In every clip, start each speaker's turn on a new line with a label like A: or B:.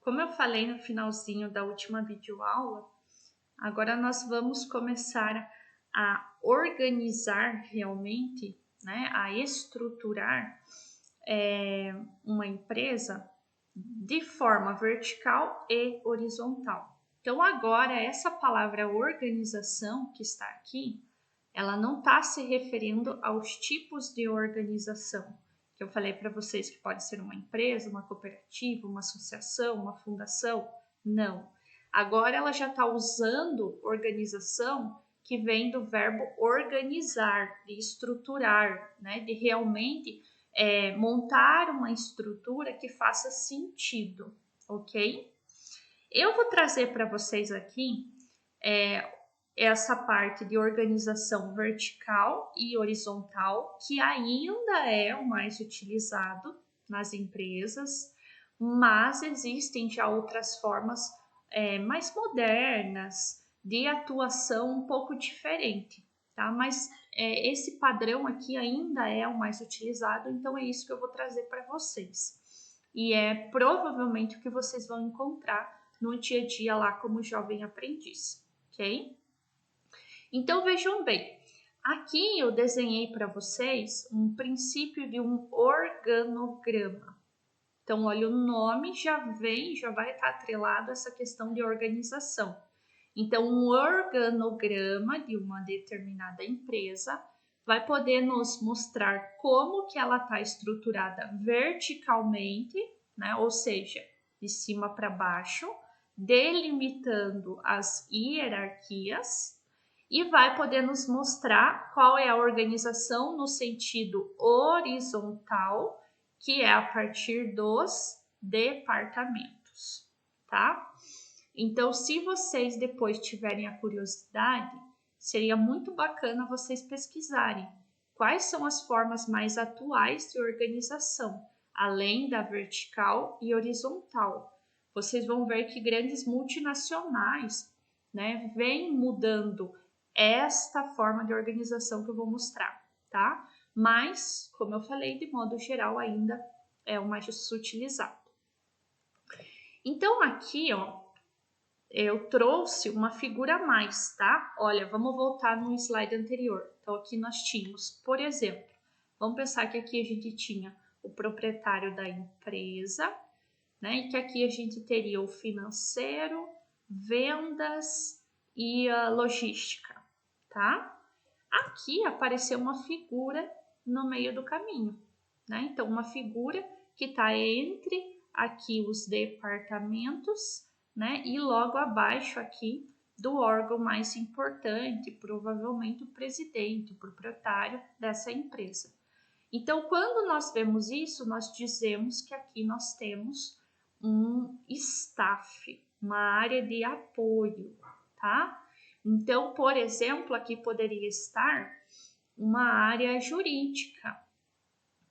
A: Como eu falei no finalzinho da última videoaula, agora nós vamos começar a organizar realmente, né, a estruturar uma empresa de forma vertical e horizontal. Então, agora, essa palavra organização que está aqui, ela não está se referindo aos tipos de organização, que eu falei para vocês que pode ser uma empresa, uma cooperativa, uma associação, uma fundação. Não. Agora ela já está usando organização que vem do verbo organizar, de estruturar, né? De realmente montar uma estrutura que faça sentido, ok? Eu vou trazer para vocês aqui essa parte de organização vertical e horizontal, que ainda é o mais utilizado nas empresas, mas existem já outras formas mais modernas de atuação um pouco diferente, tá? Mas esse padrão aqui ainda é o mais utilizado, então é isso que eu vou trazer para vocês. E é provavelmente o que vocês vão encontrar no dia a dia lá como jovem aprendiz, ok? Então vejam bem, aqui eu desenhei para vocês um princípio de um organograma. Então, olha, o nome já vai estar atrelado a essa questão de organização. Então, um organograma de uma determinada empresa vai poder nos mostrar como que ela está estruturada verticalmente, né? Ou seja, de cima para baixo, delimitando as hierarquias, e vai poder nos mostrar qual é a organização no sentido horizontal, que é a partir dos departamentos, tá? Então, se vocês depois tiverem a curiosidade, seria muito bacana vocês pesquisarem quais são as formas mais atuais de organização, além da vertical e horizontal. Vocês vão ver que grandes multinacionais, né, vêm mudando esta forma de organização que eu vou mostrar, tá? Mas, como eu falei, de modo geral ainda é o mais utilizado. Então aqui, ó, eu trouxe uma figura a mais, tá? Olha, vamos voltar no slide anterior. Então aqui nós tínhamos, por exemplo, vamos pensar que aqui a gente tinha o proprietário da empresa, né? E que aqui a gente teria o financeiro, vendas e a logística, tá? Aqui apareceu uma figura no meio do caminho, né? Então, uma figura que está entre aqui os departamentos, né? E logo abaixo aqui do órgão mais importante, provavelmente o presidente, o proprietário dessa empresa. Então, quando nós vemos isso, nós dizemos que aqui nós temos um staff, uma área de apoio, tá? Então, por exemplo, aqui poderia estar uma área jurídica,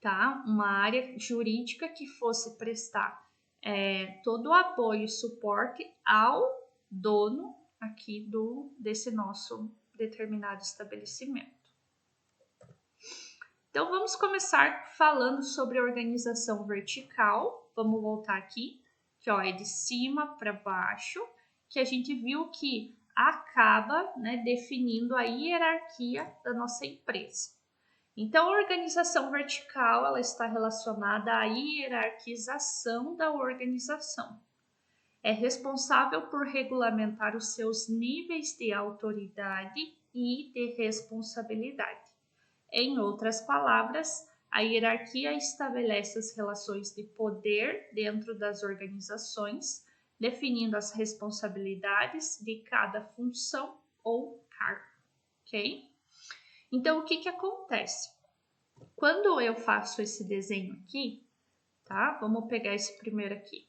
A: tá? Uma área jurídica que fosse prestar todo o apoio e suporte ao dono aqui desse nosso determinado estabelecimento. Então, vamos começar falando sobre a organização vertical. Vamos voltar aqui, que ó, é de cima para baixo, que a gente viu que acaba, né, definindo a hierarquia da nossa empresa. Então, a organização vertical ela está relacionada à hierarquização da organização. É responsável por regulamentar os seus níveis de autoridade e de responsabilidade. Em outras palavras, a hierarquia estabelece as relações de poder dentro das organizações, definindo as responsabilidades de cada função ou cargo, ok? Então, o que acontece? Quando eu faço esse desenho aqui, tá? Vamos pegar esse primeiro aqui.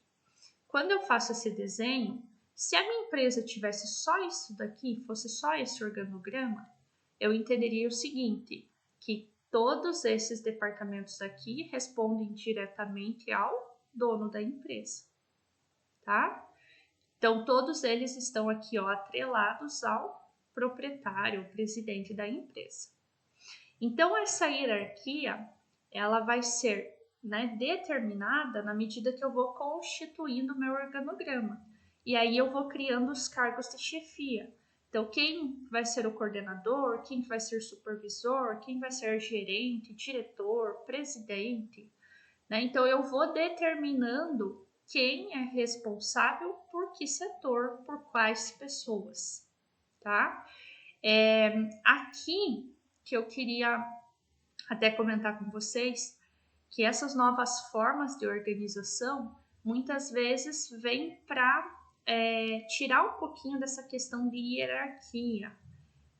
A: Quando eu faço esse desenho, se a minha empresa tivesse só isso daqui, fosse só esse organograma, eu entenderia o seguinte, que todos esses departamentos aqui respondem diretamente ao dono da empresa, tá? Então, todos eles estão aqui, ó, atrelados ao proprietário, ao presidente da empresa. Então, essa hierarquia, ela vai ser né, determinada na medida que eu vou constituindo o meu organograma. E aí eu vou criando os cargos de chefia. Então, quem vai ser o coordenador, quem vai ser supervisor, quem vai ser gerente, diretor, presidente, né? Então, eu vou determinando quem é responsável por que setor, por quais pessoas, tá? Aqui que eu queria até comentar com vocês que essas novas formas de organização muitas vezes vêm para tirar um pouquinho dessa questão de hierarquia,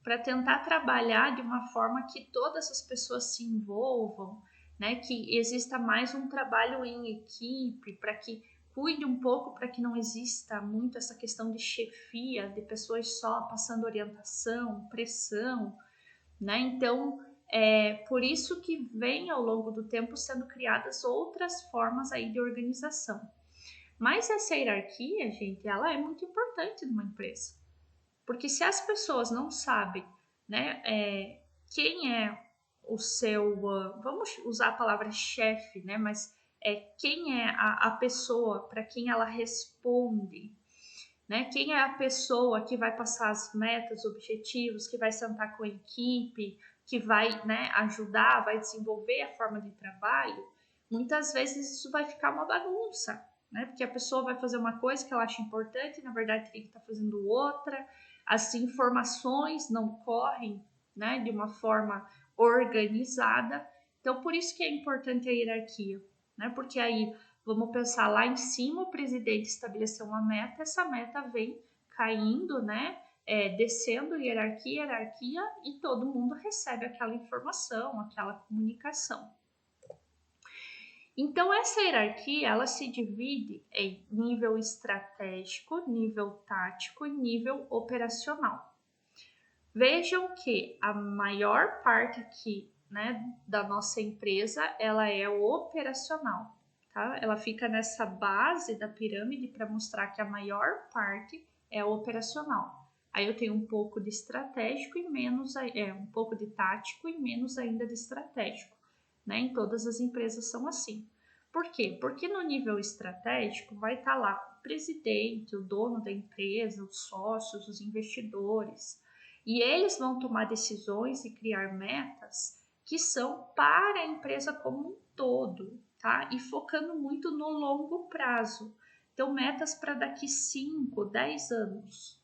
A: para tentar trabalhar de uma forma que todas as pessoas se envolvam, né? Que exista mais um trabalho em equipe, para que cuide um pouco, para que não exista muito essa questão de chefia, de pessoas só passando orientação, pressão, né? Então, por isso que vem ao longo do tempo sendo criadas outras formas aí de organização. Mas essa hierarquia, gente, ela é muito importante numa empresa. Porque se as pessoas não sabem, né, quem é o seu, vamos usar a palavra chefe, né, mas quem é a pessoa para quem ela responde, né, quem é a pessoa que vai passar as metas, objetivos, que vai sentar com a equipe, que vai, né, ajudar, vai desenvolver a forma de trabalho, muitas vezes isso vai ficar uma bagunça, né, porque a pessoa vai fazer uma coisa que ela acha importante e na verdade tem que estar fazendo outra, as informações não correm, né, de uma forma organizada. Então, por isso que é importante a hierarquia, né? Porque aí vamos pensar lá em cima, o presidente estabeleceu uma meta, essa meta vem caindo, né? Descendo hierarquia, e todo mundo recebe aquela informação, aquela comunicação. Então, essa hierarquia, ela se divide em nível estratégico, nível tático e nível operacional. Vejam que a maior parte aqui, né, da nossa empresa, ela é operacional, tá? Ela fica nessa base da pirâmide para mostrar que a maior parte é operacional. Aí eu tenho um pouco de estratégico e menos, um pouco de tático e menos ainda de estratégico, né? Em todas as empresas são assim. Por quê? Porque no nível estratégico vai estar lá o presidente, o dono da empresa, os sócios, os investidores, e eles vão tomar decisões e criar metas que são para a empresa como um todo, tá? E focando muito no longo prazo. Então, metas para daqui 5, 10 anos.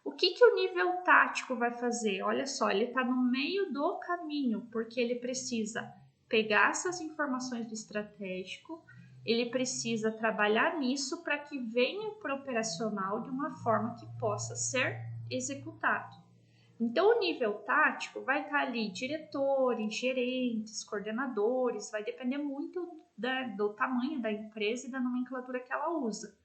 A: O que o nível tático vai fazer? Olha só, ele está no meio do caminho, porque ele precisa pegar essas informações do estratégico, ele precisa trabalhar nisso para que venha para o operacional de uma forma que possa ser executado. Então, o nível tático vai estar ali diretores, gerentes, coordenadores, vai depender muito do tamanho da empresa e da nomenclatura que ela usa.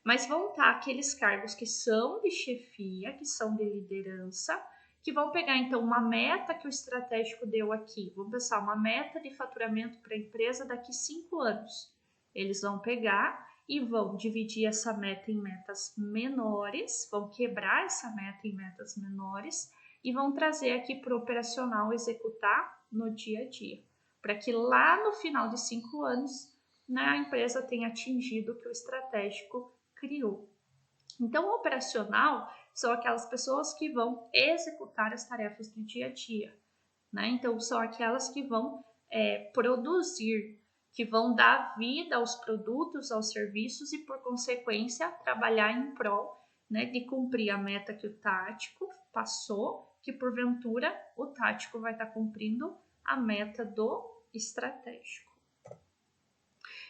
A: Mas vão estar aqueles cargos que são de chefia, que são de liderança, que vão pegar então uma meta que o estratégico deu aqui. Vamos pensar uma meta de faturamento para a empresa daqui 5 anos. Eles vão pegar e vão dividir essa meta em metas menores, vão quebrar essa meta em metas menores e vão trazer aqui para o operacional executar no dia a dia, para que lá no final de 5 anos, né, a empresa tenha atingido o que o estratégico criou. Então, o operacional são aquelas pessoas que vão executar as tarefas do dia a dia, né? Então, são aquelas que vão produzir, que vão dar vida aos produtos, aos serviços e, por consequência, trabalhar em prol, né, de cumprir a meta que o tático passou, que porventura o tático vai estar cumprindo a meta do estratégico.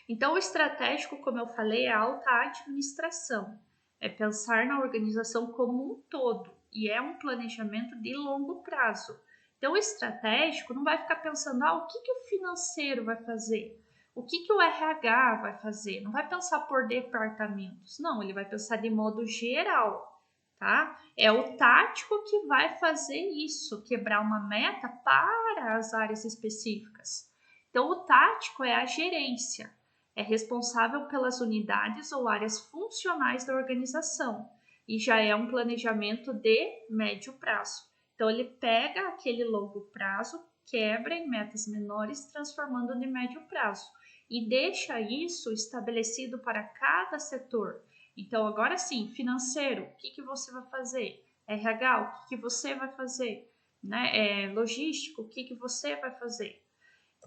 A: Então, o estratégico, como eu falei, é a alta administração, é pensar na organização como um todo e é um planejamento de longo prazo. Então, o estratégico não vai ficar pensando, o que o financeiro vai fazer? O que o RH vai fazer? Não vai pensar por departamentos, não, ele vai pensar de modo geral, tá? É o tático que vai fazer isso, quebrar uma meta para as áreas específicas. Então, o tático é a gerência, é responsável pelas unidades ou áreas funcionais da organização e já é um planejamento de médio prazo. Então, ele pega aquele longo prazo, quebra em metas menores, transformando de médio prazo. e deixa isso estabelecido para cada setor. Então, agora sim, financeiro, o que você vai fazer? RH, o que você vai fazer? Né? Logístico, o que você vai fazer?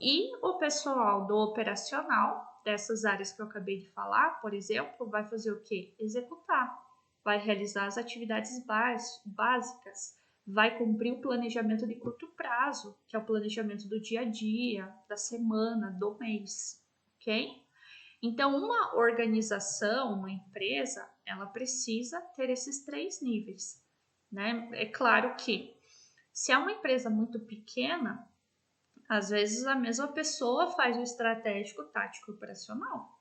A: E o pessoal do operacional, dessas áreas que eu acabei de falar, por exemplo, vai fazer o quê? Executar. Vai realizar as atividades básicas, vai cumprir o planejamento de curto prazo, que é o planejamento do dia a dia, da semana, do mês, ok? Então, uma organização, uma empresa, ela precisa ter esses 3 níveis, né? É claro que se é uma empresa muito pequena, às vezes a mesma pessoa faz o estratégico, tático e operacional.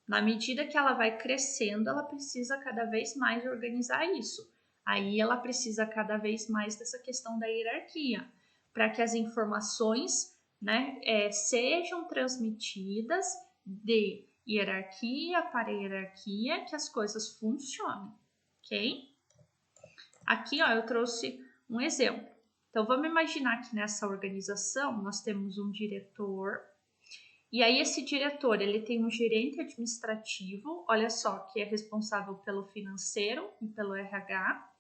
A: Na medida que ela vai crescendo, ela precisa cada vez mais organizar isso. Aí ela precisa cada vez mais dessa questão da hierarquia, para que as informações, né, sejam transmitidas de hierarquia para hierarquia, que as coisas funcionem, ok? Aqui, ó, eu trouxe um exemplo. Então, vamos imaginar que nessa organização nós temos um diretor, e aí esse diretor, ele tem um gerente administrativo, olha só, que é responsável pelo financeiro e pelo RH,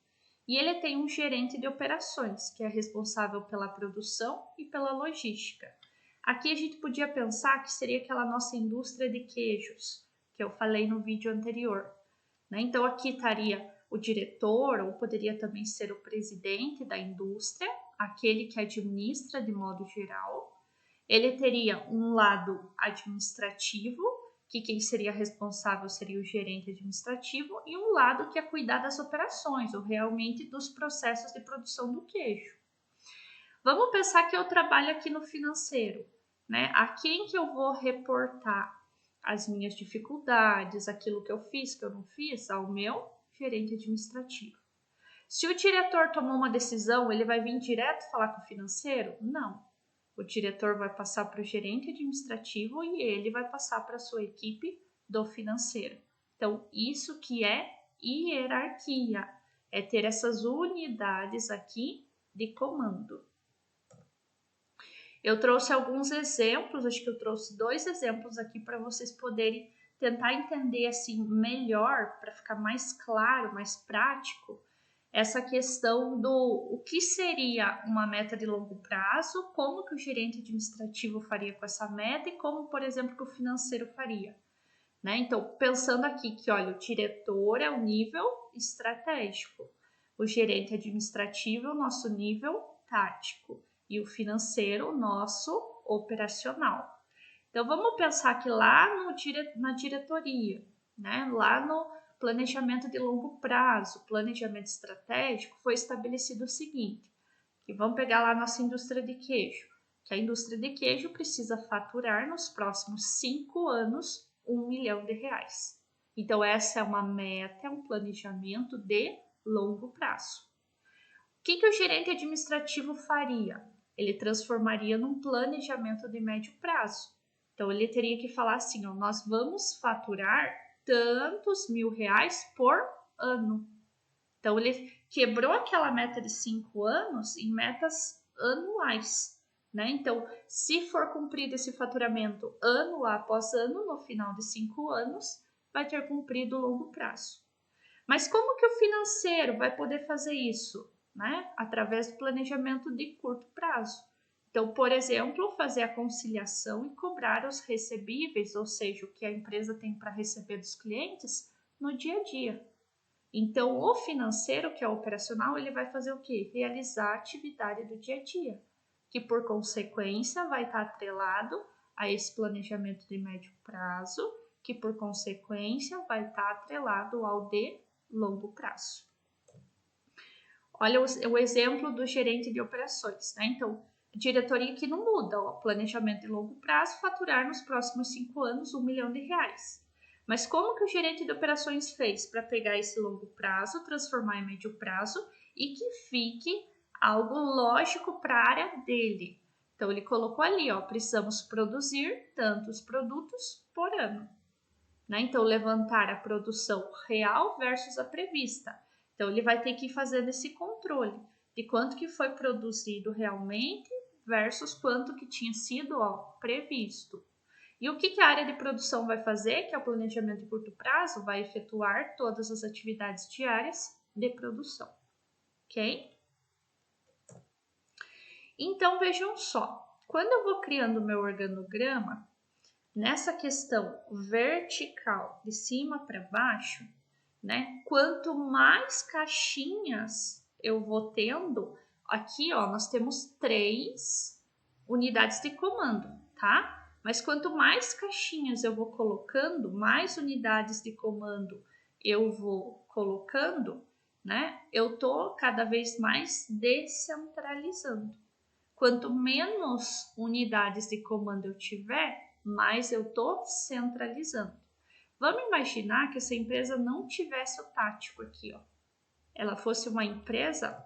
A: e ele tem um gerente de operações, que é responsável pela produção e pela logística. Aqui a gente podia pensar que seria aquela nossa indústria de queijos, que eu falei no vídeo anterior, né? Então aqui estaria o diretor, ou poderia também ser o presidente da indústria, aquele que administra de modo geral. Ele teria um lado administrativo, que quem seria responsável seria o gerente administrativo, e um lado que é cuidar das operações, ou realmente dos processos de produção do queijo. Vamos pensar que eu trabalho aqui no financeiro, né? A quem que eu vou reportar as minhas dificuldades, aquilo que eu fiz, que eu não fiz, ao meu gerente administrativo. Se o diretor tomou uma decisão, ele vai vir direto falar com o financeiro? Não. O diretor vai passar para o gerente administrativo e ele vai passar para a sua equipe do financeiro. Então, isso que é hierarquia, é ter essas unidades aqui de comando. Eu trouxe alguns exemplos, acho que eu trouxe 2 exemplos aqui para vocês poderem tentar entender assim melhor, para ficar mais claro, mais prático, essa questão do o que seria uma meta de longo prazo, como que o gerente administrativo faria com essa meta e como, por exemplo, que o financeiro faria, né? Então, pensando aqui que, olha, o diretor é o nível estratégico, o gerente administrativo é o nosso nível tático e o financeiro o nosso operacional. Então, vamos pensar que lá na diretoria, né? Lá no planejamento de longo prazo, planejamento estratégico, foi estabelecido o seguinte, que vamos pegar lá a nossa indústria de queijo, que a indústria de queijo precisa faturar nos próximos 5 anos R$1 milhão. Então, essa é uma meta, é um planejamento de longo prazo. O que o gerente administrativo faria? Ele transformaria num planejamento de médio prazo. Então, ele teria que falar assim, ó, nós vamos faturar tantos R$1.000 por ano. Então, ele quebrou aquela meta de 5 anos em metas anuais, né? Então, se for cumprido esse faturamento ano após ano, no final de 5 anos, vai ter cumprido o longo prazo. Mas como que o financeiro vai poder fazer isso, né? Através do planejamento de curto prazo. Então, por exemplo, fazer a conciliação e cobrar os recebíveis, ou seja, o que a empresa tem para receber dos clientes no dia a dia. Então, o financeiro, que é o operacional, ele vai fazer o quê? Realizar a atividade do dia a dia, que por consequência vai estar atrelado a esse planejamento de médio prazo, que por consequência vai estar atrelado ao de longo prazo. Olha o exemplo do gerente de operações, né? Então, diretoria que não muda, ó, planejamento de longo prazo, faturar nos próximos 5 anos R$1 milhão. Mas como que o gerente de operações fez para pegar esse longo prazo, transformar em médio prazo e que fique algo lógico para a área dele? Então, ele colocou ali, ó, precisamos produzir tantos produtos por ano, né? Então, levantar a produção real versus a prevista. Então, ele vai ter que ir fazendo esse controle de quanto que foi produzido realmente versus quanto que tinha sido, ó, previsto. E o que a área de produção vai fazer, que é o planejamento de curto prazo? Vai efetuar todas as atividades diárias de produção, ok? Então, vejam só, quando eu vou criando o meu organograma, nessa questão vertical, de cima para baixo, né? Quanto mais caixinhas eu vou tendo, aqui ó, nós temos 3 unidades de comando, tá? Mas quanto mais caixinhas eu vou colocando, mais unidades de comando eu vou colocando, né? Eu tô cada vez mais descentralizando. Quanto menos unidades de comando eu tiver, mais eu tô centralizando. Vamos imaginar que essa empresa não tivesse o tático aqui, ó. Ela fosse uma empresa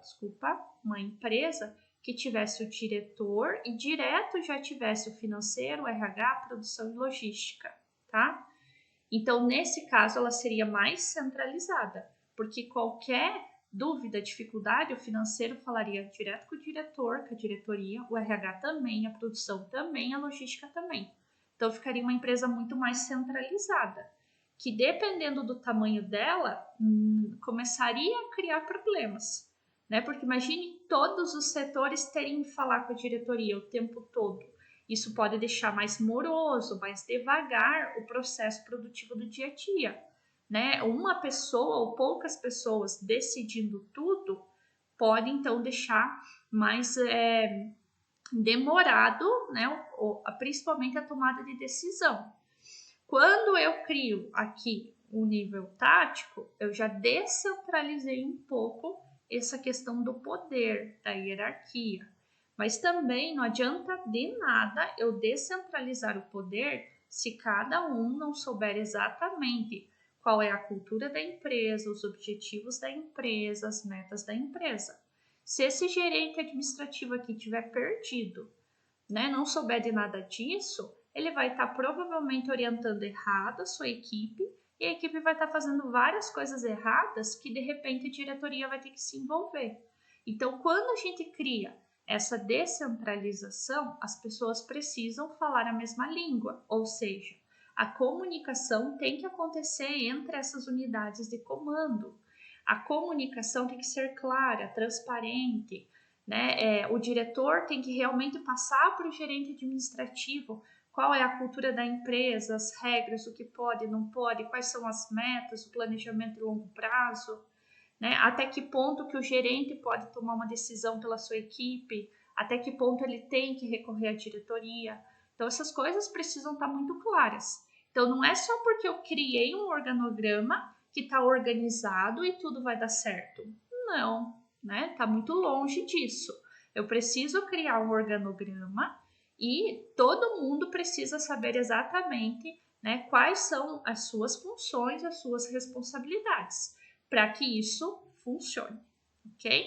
A: que tivesse o diretor e direto já tivesse o financeiro, o RH, produção e logística, tá? Então, nesse caso, ela seria mais centralizada, porque qualquer dúvida, dificuldade, o financeiro falaria direto com o diretor, com a diretoria, o RH também, a produção também, a logística também. Então, ficaria uma empresa muito mais centralizada, que dependendo do tamanho dela, começaria a criar problemas, né? Porque imagine todos os setores terem que falar com a diretoria o tempo todo. Isso pode deixar mais moroso, mais devagar o processo produtivo do dia a dia, né? Uma pessoa ou poucas pessoas decidindo tudo pode então deixar mais demorado, né? Principalmente a tomada de decisão. Quando eu crio aqui o nível tático, eu já descentralizei um pouco essa questão do poder, da hierarquia. Mas também não adianta de nada eu descentralizar o poder se cada um não souber exatamente qual é a cultura da empresa, os objetivos da empresa, as metas da empresa. Se esse gerente administrativo aqui tiver perdido, né, não souber de nada disso, ele vai estar provavelmente orientando errado a sua equipe e a equipe vai estar fazendo várias coisas erradas que de repente a diretoria vai ter que se envolver. Então, quando a gente cria essa descentralização, as pessoas precisam falar a mesma língua, ou seja, a comunicação tem que acontecer entre essas unidades de comando. A comunicação tem que ser clara, transparente, né? O diretor tem que realmente passar para o gerente administrativo qual é a cultura da empresa, as regras, o que pode, não pode, quais são as metas, o planejamento de longo prazo, né? Até que ponto que o gerente pode tomar uma decisão pela sua equipe, até que ponto ele tem que recorrer à diretoria. Então, essas coisas precisam estar muito claras. Então, não é só porque eu criei um organograma que está organizado e tudo vai dar certo. Não, né? Tá muito longe disso. Eu preciso criar um organograma e todo mundo precisa saber exatamente, né, quais são as suas funções, as suas responsabilidades, para que isso funcione, ok?